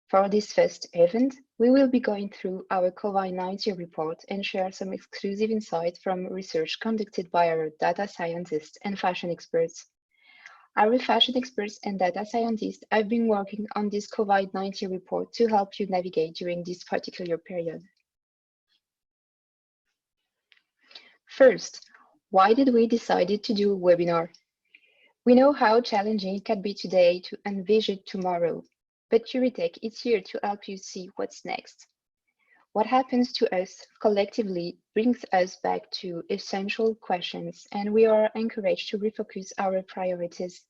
For this first event, we will be going through our COVID-19 report and share some exclusive insights from research conducted by our data scientists and fashion experts. Our fashion experts and data scientists have been working on this COVID-19 report to help you navigate during this particular period. First, why did we decide to do a webinar? We know how challenging it can be today to envision tomorrow, but Heuritech is here to help you see what's next. What happens to us collectively brings us back to essential questions, and we are encouraged to refocus our priorities.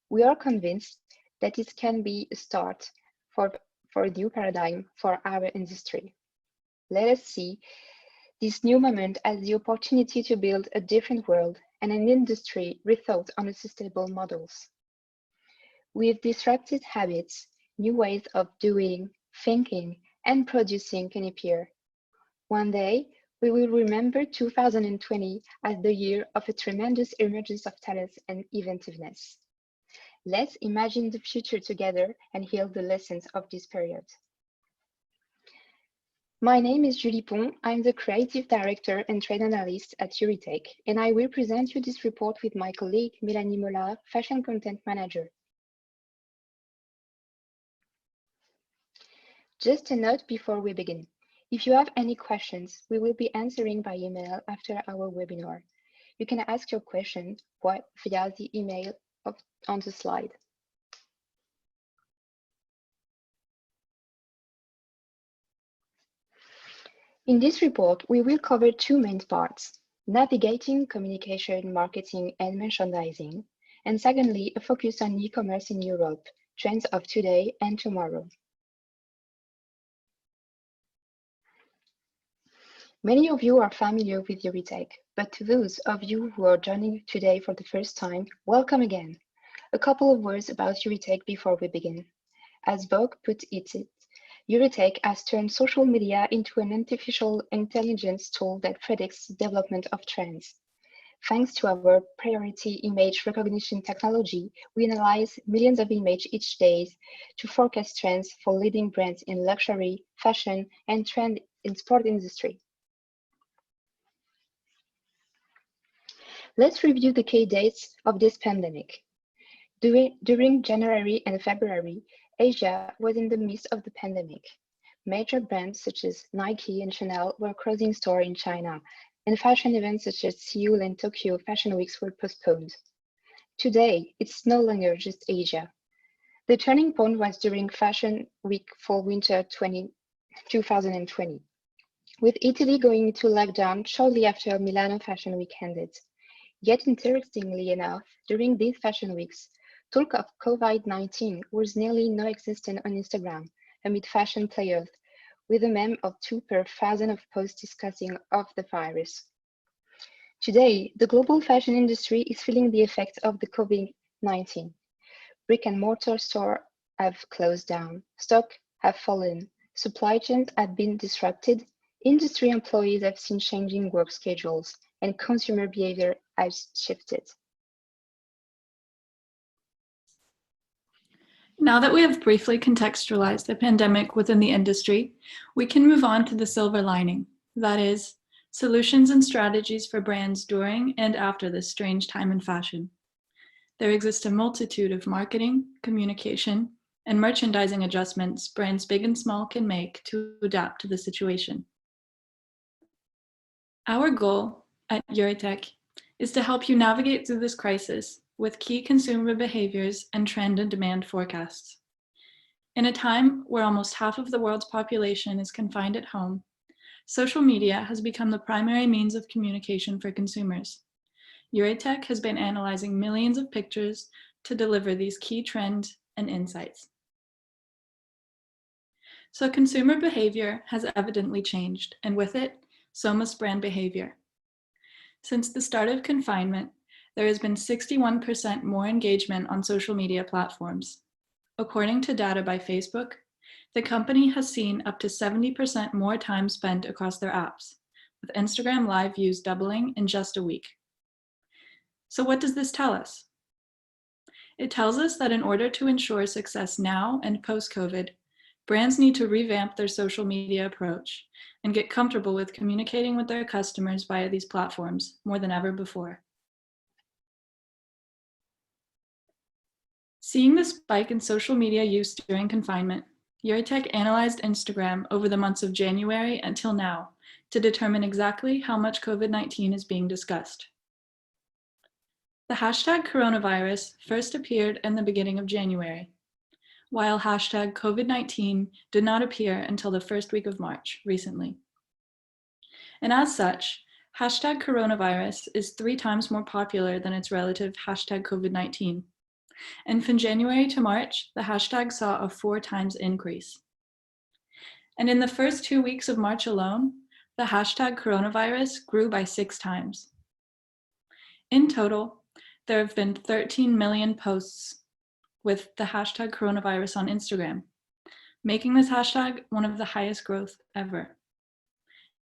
We are convinced that it can be a start for a new paradigm for our industry. Let us see this new moment as the opportunity to build a different world and an industry rethought on sustainable models. With disrupted habits, new ways of doing, thinking, and producing can appear. One day, we will remember 2020 as the year of a tremendous emergence of talents and inventiveness. Let's imagine the future together and heal the lessons of this period. My name is Julie Pont. I'm the Creative Director and Trade Analyst at Heuritech, and I will present you this report with my colleague, Mélanie Mollard, Fashion Content Manager. Just a note before we begin. If you have any questions, we will be answering by email after our webinar. You can ask your question via the email on the slide. In this report, we will cover two main parts: navigating communication, marketing, and merchandising, and secondly, a focus on e-commerce in Europe, trends of today and tomorrow. Many of you are familiar with Heuritech, but to those of you who are joining today for the first time, welcome again. A couple of words about Heuritech before we begin. As Vogue put it, Heuritech has turned social media into an artificial intelligence tool that predicts the development of trends. Thanks to our priority image recognition technology, we analyze millions of images each day to forecast trends for leading brands in luxury, fashion, and trend in sport industry. Let's review the key dates of this pandemic. During January and February, Asia was in the midst of the pandemic. Major brands such as Nike and Chanel were closing stores in China, and fashion events such as Seoul and Tokyo Fashion Weeks were postponed. Today, it's no longer just Asia. The turning point was during Fashion Week for Winter 2020, with Italy going into lockdown shortly after Milano Fashion Week ended. Yet interestingly enough, during these fashion weeks, talk of COVID-19 was nearly non-existent on Instagram amid fashion players, with a meme of 2 per 1,000 of posts discussing of the virus. Today, the global fashion industry is feeling the effects of the COVID-19. Brick and mortar stores have closed down, stock have fallen, supply chains have been disrupted, industry employees have seen changing work schedules, and consumer behavior has shifted. Now that we have briefly contextualized the pandemic within the industry, we can move on to the silver lining, that is, solutions and strategies for brands during and after this strange time in fashion. There exists a multitude of marketing, communication, and merchandising adjustments brands big and small can make to adapt to the situation. Our goal at Heuritech is to help you navigate through this crisis with key consumer behaviors and trend and demand forecasts. In a time where almost half of the world's population is confined at home, social media has become the primary means of communication for consumers. Heuritech has been analyzing millions of pictures to deliver these key trends and insights. So consumer behavior has evidently changed, and with it, so must brand behavior. Since the start of confinement, there has been 61% more engagement on social media platforms. According to data by Facebook, the company has seen up to 70% more time spent across their apps, with Instagram Live views doubling in just a week. So what does this tell us? It tells us that in order to ensure success now and post-COVID, Brands need to revamp their social media approach and get comfortable with communicating with their customers via these platforms more than ever before. Seeing the spike in social media use during confinement, Heuritech analyzed Instagram over the months of January until now to determine exactly how much COVID-19 is being discussed. The hashtag coronavirus first appeared in the beginning of January, while hashtag COVID-19 did not appear until the first week of March recently. And as such, hashtag coronavirus is 3 times more popular than its relative hashtag COVID-19. And from January to March, the hashtag saw a 4 times increase. And in the first 2 weeks of March alone, the hashtag coronavirus grew by 6 times. In total, there have been 13 million posts with the hashtag coronavirus on Instagram, making this hashtag one of the highest growth ever.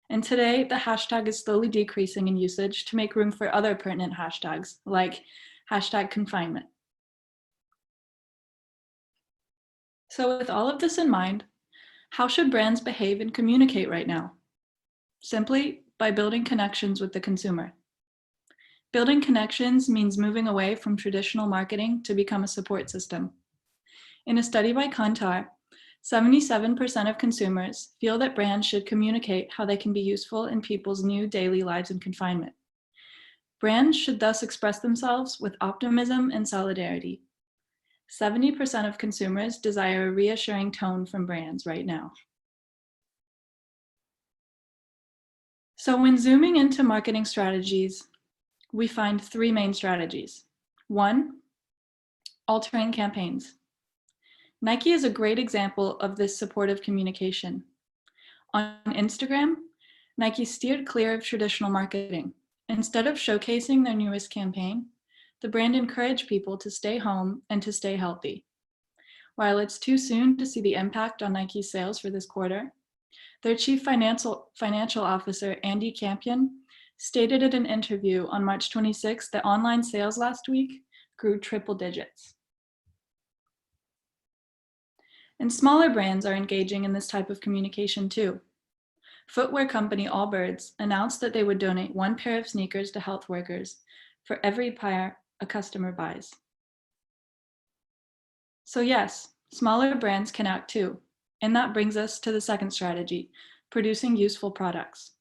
And today, the hashtag is slowly decreasing in usage to make room for other pertinent hashtags, like hashtag confinement. So with all of this in mind, how should brands behave and communicate right now? Simply by building connections with the consumer. Building connections means moving away from traditional marketing to become a support system. In a study by Kantar, 77% of consumers feel that brands should communicate how they can be useful in people's new daily lives in confinement. Brands should thus express themselves with optimism and solidarity. 70% of consumers desire a reassuring tone from brands right now. So when zooming into marketing strategies, we find 3 main strategies. 1, altering campaigns. Nike is a great example of this supportive communication. On Instagram, Nike steered clear of traditional marketing. Instead of showcasing their newest campaign, the brand encouraged people to stay home and to stay healthy. While it's too soon to see the impact on Nike's sales for this quarter, their chief financial officer, Andy Campion, stated in an interview on March 26 that online sales last week grew triple digits. And smaller brands are engaging in this type of communication too. Footwear company Allbirds announced that they would donate 1 pair of sneakers to health workers for every pair a customer buys. So yes, smaller brands can act too. And that brings us to the second strategy, producing useful products.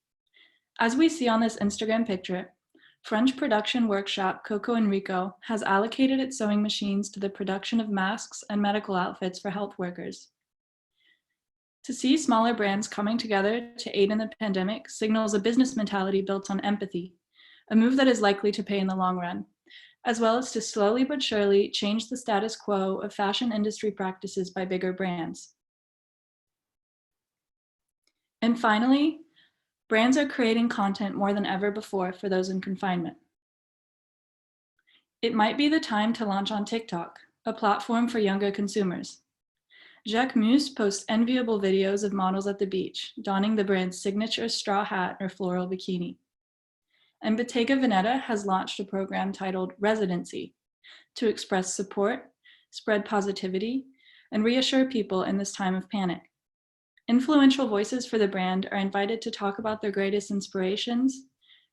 As we see on this Instagram picture, French production workshop Coco Enrico has allocated its sewing machines to the production of masks and medical outfits for health workers. To see smaller brands coming together to aid in the pandemic signals a business mentality built on empathy, a move that is likely to pay in the long run, as well as to slowly but surely change the status quo of fashion industry practices by bigger brands. And finally, brands are creating content more than ever before for those in confinement. It might be the time to launch on TikTok, a platform for younger consumers. Jacques Mus posts enviable videos of models at the beach, donning the brand's signature straw hat or floral bikini. And Bottega Veneta has launched a program titled Residency to express support, spread positivity, and reassure people in this time of panic. Influential voices for the brand are invited to talk about their greatest inspirations.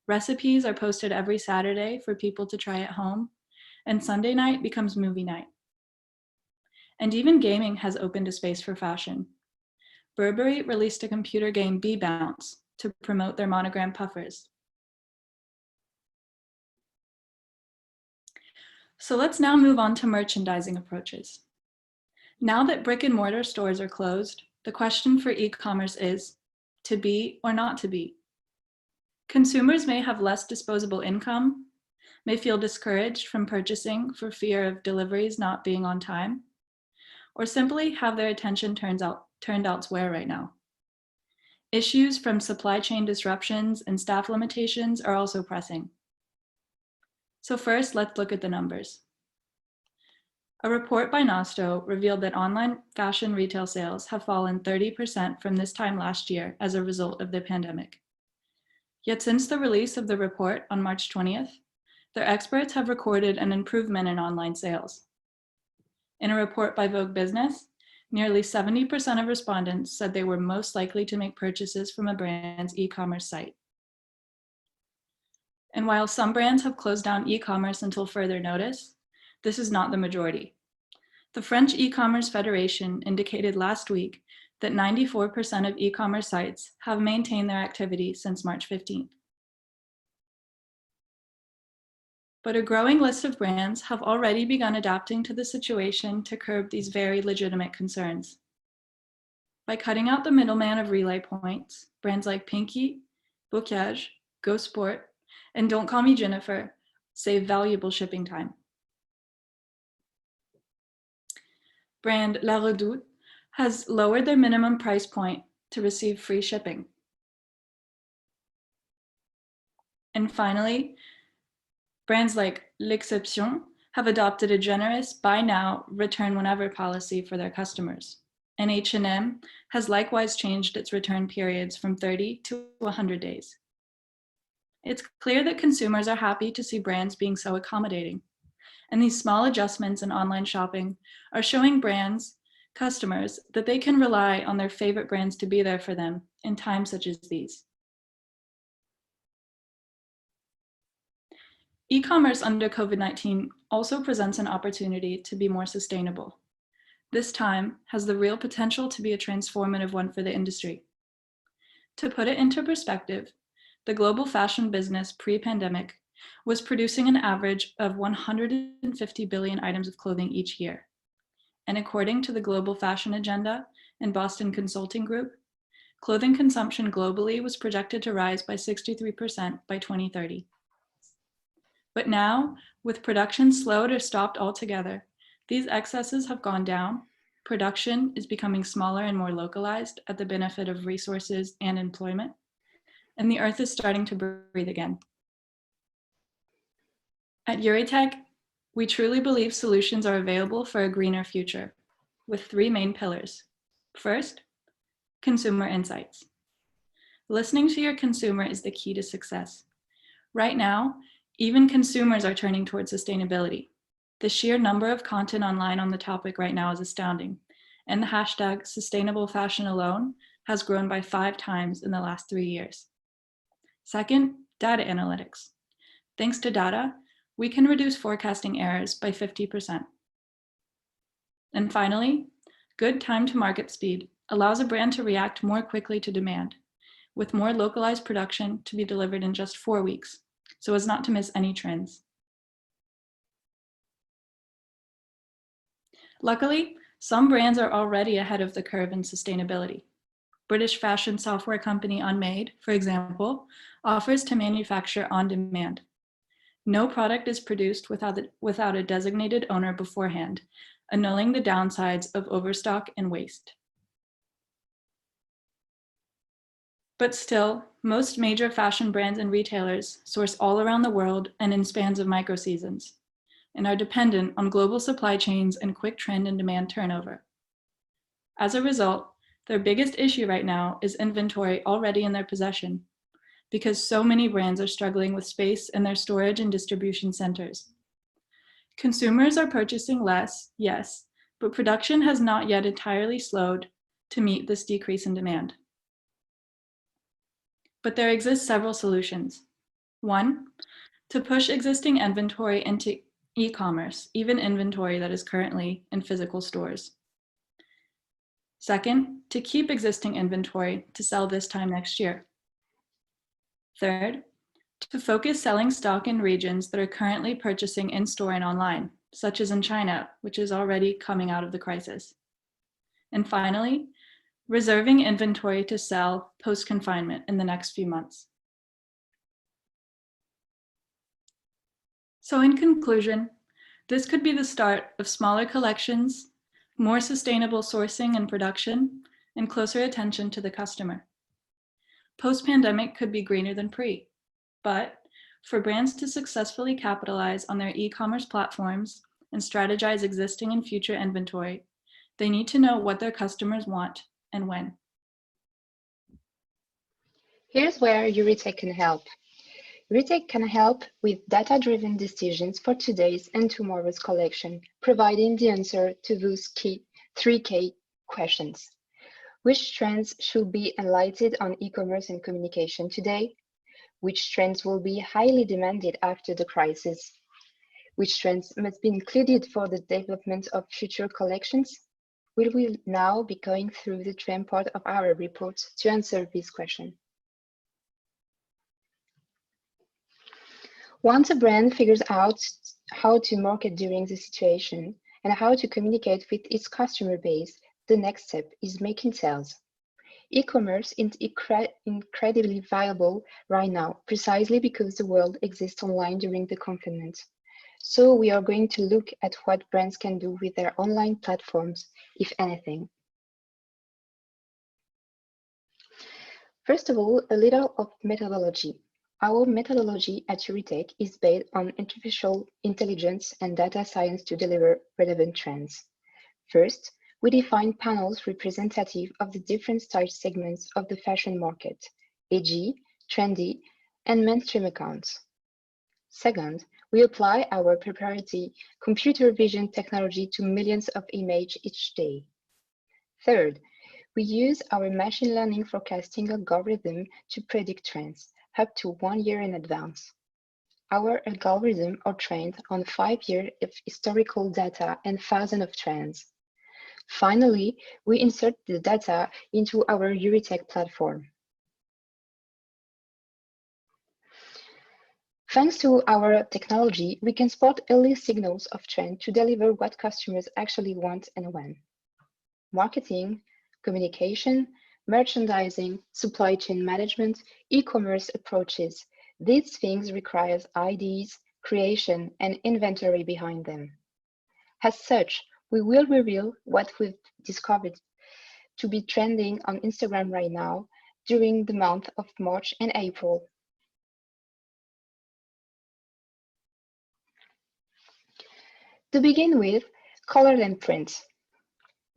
Recipes are posted every Saturday for people to try at home, and Sunday night becomes movie night. And even gaming has opened a space for fashion. Burberry released a computer game, Bee Bounce, to promote their monogram puffers. So let's now move on to merchandising approaches. Now that brick and mortar stores are closed, the question for e-commerce is, to be or not to be? Consumers may have less disposable income, may feel discouraged from purchasing for fear of deliveries not being on time, or simply have their attention turned elsewhere right now. Issues from supply chain disruptions and staff limitations are also pressing. So first, let's look at the numbers. A report by Nosto revealed that online fashion retail sales have fallen 30% from this time last year as a result of the pandemic. Yet since the release of the report on March 20th, their experts have recorded an improvement in online sales. In a report by Vogue Business, Nearly 70% of respondents said they were most likely to make purchases from a brand's e-commerce site. And while some brands have closed down e-commerce until further notice, this is not the majority. The French e-commerce Federation indicated last week that 94% of e-commerce sites have maintained their activity since March 15th. But a growing list of brands have already begun adapting to the situation to curb these very legitimate concerns. By cutting out the middleman of relay points, brands like Pinky, Bocage, Go Sport, and Don't Call Me Jennifer save valuable shipping time. Brand La Redoute has lowered their minimum price point to receive free shipping. And finally, brands like L'Exception have adopted a generous buy now, return whenever policy for their customers. And H&M has likewise changed its return periods from 30 to 100 days. It's clear that consumers are happy to see brands being so accommodating. And these small adjustments in online shopping are showing customers, that they can rely on their favorite brands to be there for them in times such as these. E-commerce under COVID-19 also presents an opportunity to be more sustainable. This time has the real potential to be a transformative one for the industry. To put it into perspective, the global fashion business pre-pandemic was producing an average of 150 billion items of clothing each year. And according to the Global Fashion Agenda and Boston Consulting Group, clothing consumption globally was projected to rise by 63% by 2030. But now, with production slowed or stopped altogether, these excesses have gone down, production is becoming smaller and more localized at the benefit of resources and employment, and the earth is starting to breathe again. At Heuritech, we truly believe solutions are available for a greener future, with three main pillars. First, consumer insights. Listening to your consumer is the key to success. Right now, even consumers are turning towards sustainability. The sheer number of content online on the topic right now is astounding, and the hashtag sustainable fashion alone has grown by 5 times in the last 3 years. Second, data analytics. Thanks to data, we can reduce forecasting errors by 50%. And finally, good time to market speed allows a brand to react more quickly to demand, with more localized production to be delivered in just 4 weeks, so as not to miss any trends. Luckily, some brands are already ahead of the curve in sustainability. British fashion software company Unmade, for example, offers to manufacture on demand. No product is produced without a designated owner beforehand, annulling the downsides of overstock and waste. But still, most major fashion brands and retailers source all around the world and in spans of micro-seasons, and are dependent on global supply chains and quick trend and demand turnover. As a result, their biggest issue right now is inventory already in their possession, because so many brands are struggling with space in their storage and distribution centers. Consumers are purchasing less, yes, but production has not yet entirely slowed to meet this decrease in demand. But there exist several solutions. One, to push existing inventory into e-commerce, even inventory that is currently in physical stores. Second, to keep existing inventory to sell this time next year. Third, to focus selling stock in regions that are currently purchasing in-store and online, such as in China, which is already coming out of the crisis. And finally, reserving inventory to sell post-confinement in the next few months. So in conclusion, this could be the start of smaller collections, more sustainable sourcing and production, and closer attention to the customer. Post-pandemic could be greener than pre, but for brands to successfully capitalize on their e-commerce platforms and strategize existing and future inventory, they need to know what their customers want and when. Here's where Heuritech can help. Heuritech can help with data-driven decisions for today's and tomorrow's collection, providing the answer to those key 3 key questions. Which trends should be highlighted on e-commerce and communication today? Which trends will be highly demanded after the crisis? Which trends must be included for the development of future collections? We will now be going through the trend part of our report to answer this question. Once a brand figures out how to market during the situation and how to communicate with its customer base, the next step is making sales. E-commerce is incredibly viable right now, precisely because the world exists online during the confinement. So we are going to look at what brands can do with their online platforms, if anything. First of all, a little of methodology. Our methodology at Heuritech is based on artificial intelligence and data science to deliver relevant trends. First, we define panels representative of the different style segments of the fashion market, e.g., trendy, and mainstream accounts. Second, we apply our proprietary computer vision technology to millions of images each day. Third, we use our machine learning forecasting algorithm to predict trends up to 1 year in advance. Our algorithms are trained on 5 years of historical data and thousands of trends. Finally, we insert the data into our Heuritech platform. Thanks to our technology, we can spot early signals of trend to deliver what customers actually want and when. Marketing, communication, merchandising, supply chain management, e-commerce approaches. These things require ideas, creation, and inventory behind them. As such, we will reveal what we've discovered to be trending on Instagram right now during the month of March and April. To begin with, color and print.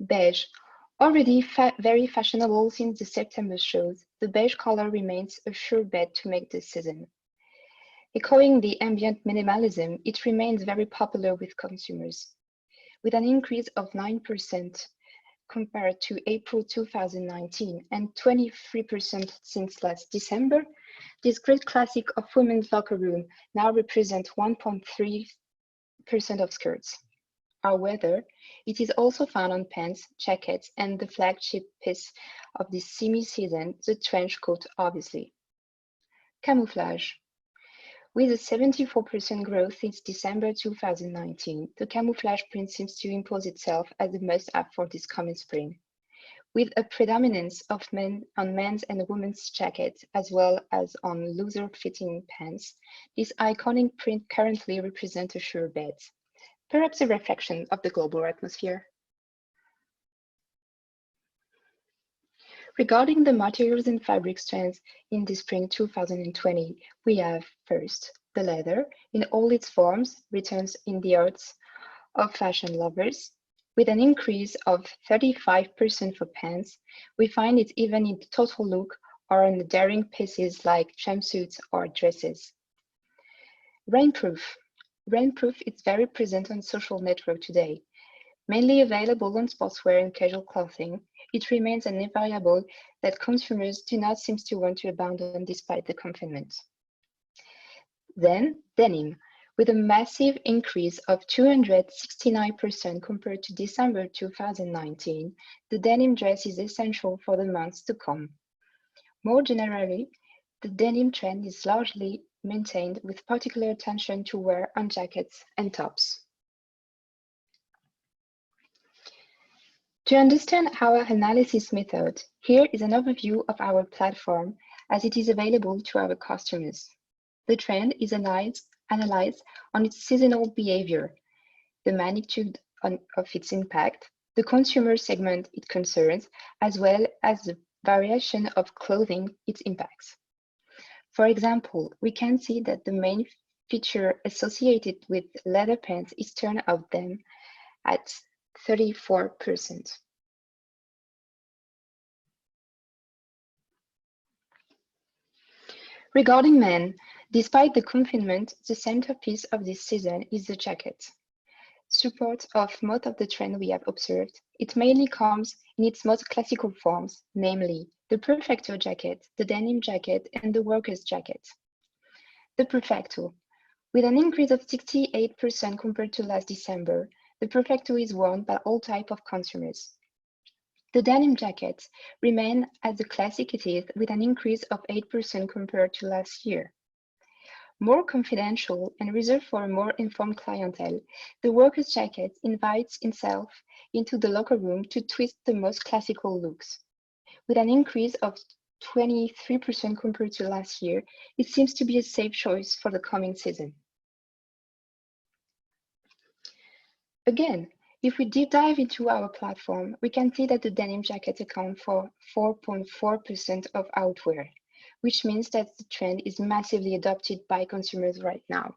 Beige. Already very fashionable since the September shows, the beige color remains a sure bet to make this season. Echoing the ambient minimalism, it remains very popular with consumers. With an increase of 9% compared to April 2019 and 23% since last December, this great classic of women's locker room now represents 1.3% of skirts. However, it is also found on pants, jackets, and the flagship piece of this semi-season, the trench coat, obviously. Camouflage. With a 74% growth since December 2019, the camouflage print seems to impose itself as a must-have for this coming spring. With a predominance of men's and women's jackets, as well as on looser-fitting pants, this iconic print currently represents a sure bet. Perhaps a reflection of the global atmosphere. Regarding the materials and fabrics trends in the spring 2020, we have first, the leather in all its forms returns in the hearts of fashion lovers. With an increase of 35% for pants, we find it even in the total look or in the daring pieces like jumpsuits or dresses. Rainproof. Rainproof is very present on social network today. Mainly available on sportswear and casual clothing, it remains an invariable that consumers do not seem to want to abandon despite the confinement. Then, denim. With a massive increase of 269% compared to December 2019, the denim dress is essential for the months to come. More generally, the denim trend is largely maintained with particular attention to wear on jackets and tops. To understand our analysis method, here is an overview of our platform as it is available to our customers. The trend is analyzed on its seasonal behavior, the magnitude of its impact, the consumer segment it concerns, as well as the variation of clothing it impacts. For example, we can see that the main feature associated with leather pants is turn of them at 34%. Regarding men, despite the confinement, the centerpiece of this season is the jacket. support of most of the trend we have observed, it mainly comes in its most classical forms, namely the perfecto jacket, the denim jacket, and the worker's jacket. The perfecto. With an increase of 68% compared to last December, the perfecto is worn by all types of consumers. The denim jackets remain as the classic it is, with an increase of 8% compared to last year. More confidential and reserved for a more informed clientele, the worker's jacket invites itself into the locker room to twist the most classical looks. With an increase of 23% compared to last year, it seems to be a safe choice for the coming season. Again, if we deep dive into our platform, we can see that the denim jackets account for 4.4% of outwear, which means that the trend is massively adopted by consumers right now.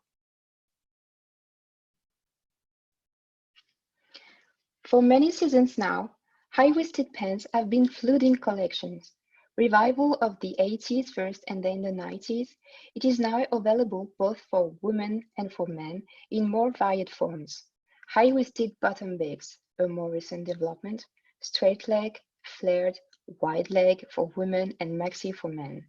For many seasons now, high-waisted pants have been flooding collections. Revival of the 80s first and then the 90s, it is now available both for women and for men in more varied forms. High-waisted bottom bags, a more recent development, straight leg, flared, wide leg for women and maxi for men.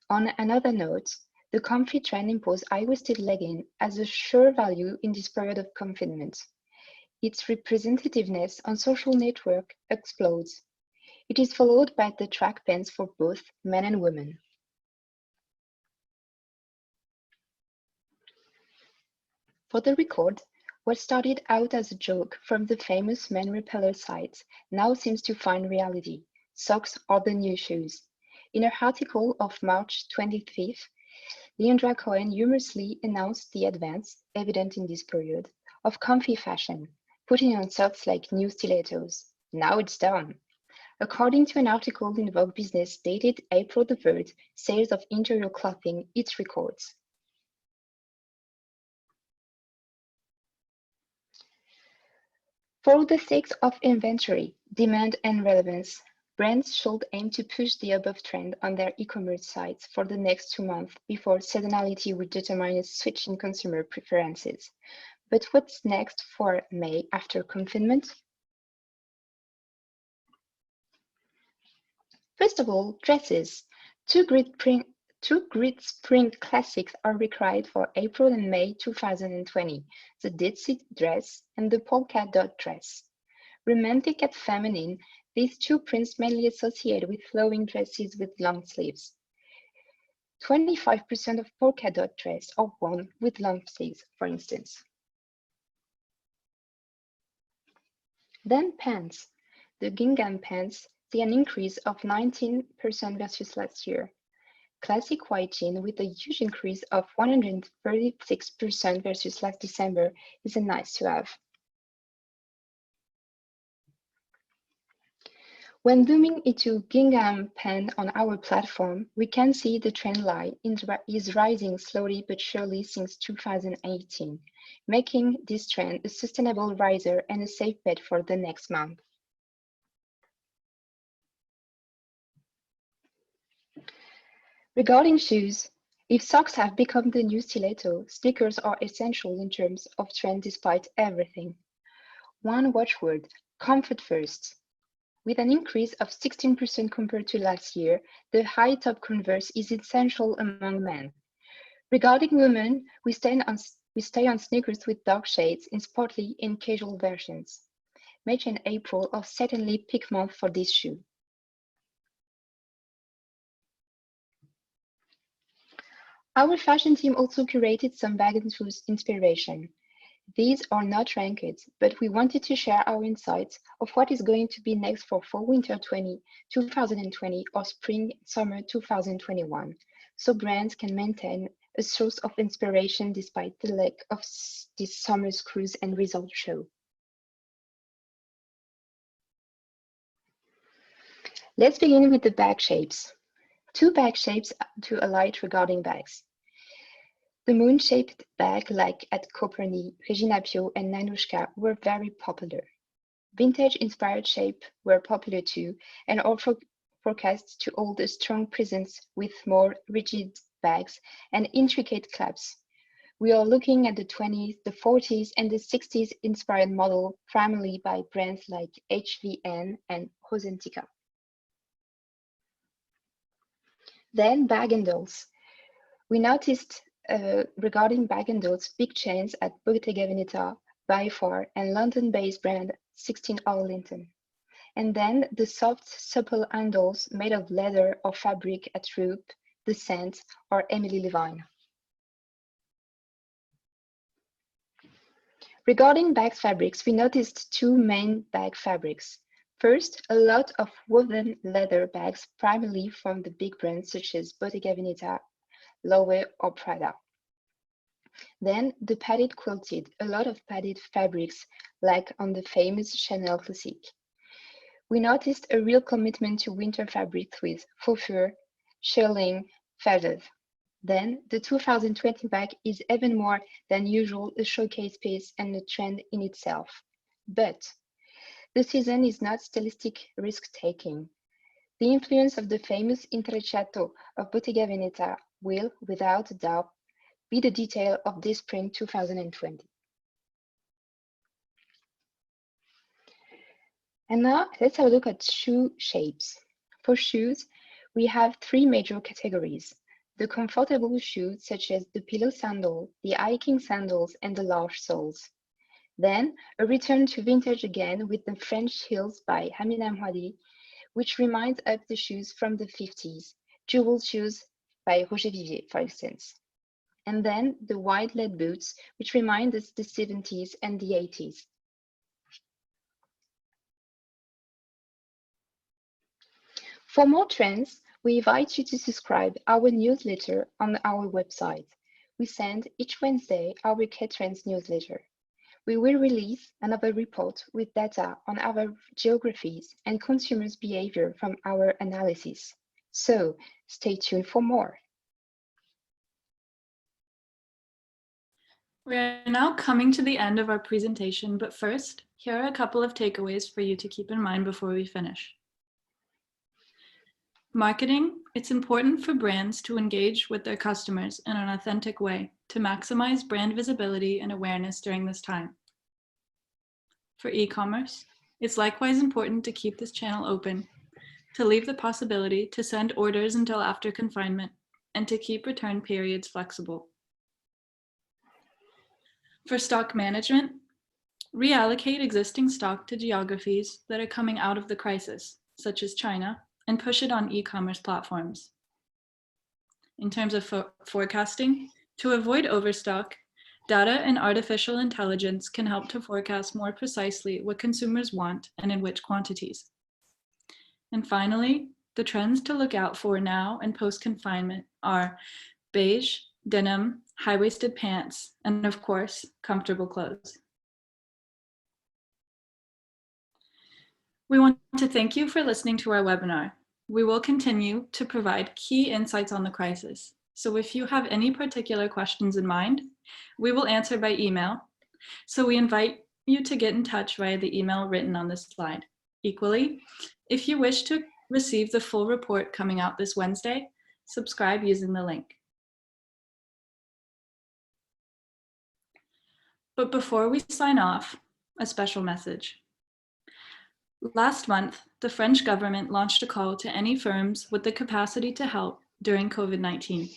On another note, the comfy trend imposed high-waisted legging as a sure value in this period of confinement. Its representativeness on social network explodes. It is followed by the track pants for both men and women. For the record, what started out as a joke from the famous men repeller sites now seems to find reality. Socks are the new shoes. In her article of March 25th, Leandra Cohen humorously announced the advance, evident in this period, of comfy fashion, putting on socks like new stilettos. Now it's done. According to an article in Vogue Business dated April 3rd, sales of interior clothing hit records. For the sake of inventory, demand, and relevance, brands should aim to push the above trend on their e-commerce sites for the next 2 months before seasonality would determine a switch in consumer preferences. But what's next for May after confinement? First of all, dresses. Two great spring classics are required for April and May 2020, the Ditsy dress and the polka dot dress. Romantic and feminine, these two prints mainly associated with flowing dresses with long sleeves. 25% of polka dot dress are worn with long sleeves, for instance. Then pants. The gingham pants see an increase of 19% versus last year. Classic white jean with a huge increase of 136% versus last December is a nice to have. When zooming into gingham pant on our platform, we can see the trend line is rising slowly but surely since 2018, making this trend a sustainable riser and a safe bet for the next month. Regarding shoes, if socks have become the new stiletto, sneakers are essential in terms of trend despite everything. One watchword, comfort first. With an increase of 16% compared to last year, the high top Converse is essential among men. Regarding women, we stay on sneakers with dark shades in sporty and casual versions. May and April are certainly peak months for this shoe. Our fashion team also curated some bag and shoes inspiration. These are not ranked, but we wanted to share our insights of what is going to be next for Fall/Winter 2020 or Spring/Summer 2021, so brands can maintain a source of inspiration despite the lack of this summer's cruise and resort show. Let's begin with the bag shapes. Two bag shapes to highlight regarding bags. The moon-shaped bag like at Copernic, Regina Pio and Nanushka were very popular. Vintage-inspired shapes were popular too and are forecast to hold a strong presence with more rigid bags and intricate clasps, We are looking at the 20s, the 40s, and the 60s inspired model primarily by brands like HVN and Rosentica. Then bag and dolls. We noticed regarding bag and dolls, big chains at Bottega Veneta, by far, and London-based brand 16 Arlington. And then the soft, supple handles made of leather or fabric at Roop, Descent, or Emily Levine. Regarding bag fabrics, we noticed two main bag fabrics. First, a lot of woven leather bags, primarily from the big brands such as Bottega Veneta, Loewe, or Prada. Then the padded quilted, a lot of padded fabrics, like on the famous Chanel Classic. We noticed a real commitment to winter fabrics with faux fur, shearling, feathers. Then the 2020 bag is even more than usual a showcase piece and a trend in itself. But the season is not stylistic risk-taking. The influence of the famous Intrecciato of Bottega Veneta will, without a doubt, be the detail of this spring 2020. And now let's have a look at shoe shapes. For shoes, we have three major categories. The comfortable shoes such as the pillow sandal, the hiking sandals, and the large soles. Then a return to vintage again with the French heels by Hamina Mouadi, which reminds us the shoes from the 50s, jewel shoes by Roger Vivier, for instance. And then the wide leg boots, which remind us the 70s and the 80s. For more trends, we invite you to subscribe our newsletter on our website. We send each Wednesday our K-Trends newsletter. We will release another report with data on our geographies and consumers' behavior from our analysis. So stay tuned for more. We are now coming to the end of our presentation, but first, here are a couple of takeaways for you to keep in mind before we finish. Marketing, it's important for brands to engage with their customers in an authentic way to maximize brand visibility and awareness during this time. For e-commerce, it's likewise important to keep this channel open, to leave the possibility to send orders until after confinement, and to keep return periods flexible. For stock management, reallocate existing stock to geographies that are coming out of the crisis, such as China, and push it on e-commerce platforms. In terms of forecasting, to avoid overstock, data and artificial intelligence can help to forecast more precisely what consumers want and in which quantities. And finally, the trends to look out for now and post-confinement are beige, denim, high-waisted pants, and of course, comfortable clothes. We want to thank you for listening to our webinar. We will continue to provide key insights on the crisis. So if you have any particular questions in mind, we will answer by email. So we invite you to get in touch via the email written on this slide. Equally, if you wish to receive the full report coming out this Wednesday, subscribe using the link. But before we sign off, a special message. Last month, the French government launched a call to any firms with the capacity to help during COVID-19.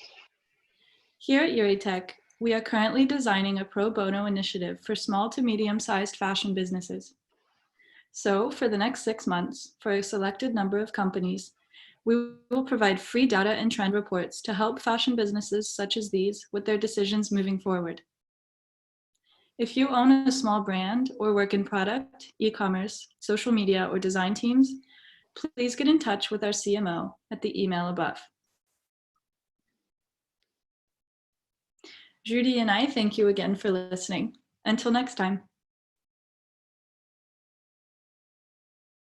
Here at Heuritech, we are currently designing a pro bono initiative for small to medium-sized fashion businesses. So for the next 6 months, for a selected number of companies, we will provide free data and trend reports to help fashion businesses such as these with their decisions moving forward. If you own a small brand or work in product, e-commerce, social media, or design teams, please get in touch with our CMO at the email above. Judy and I thank you again for listening. Until next time.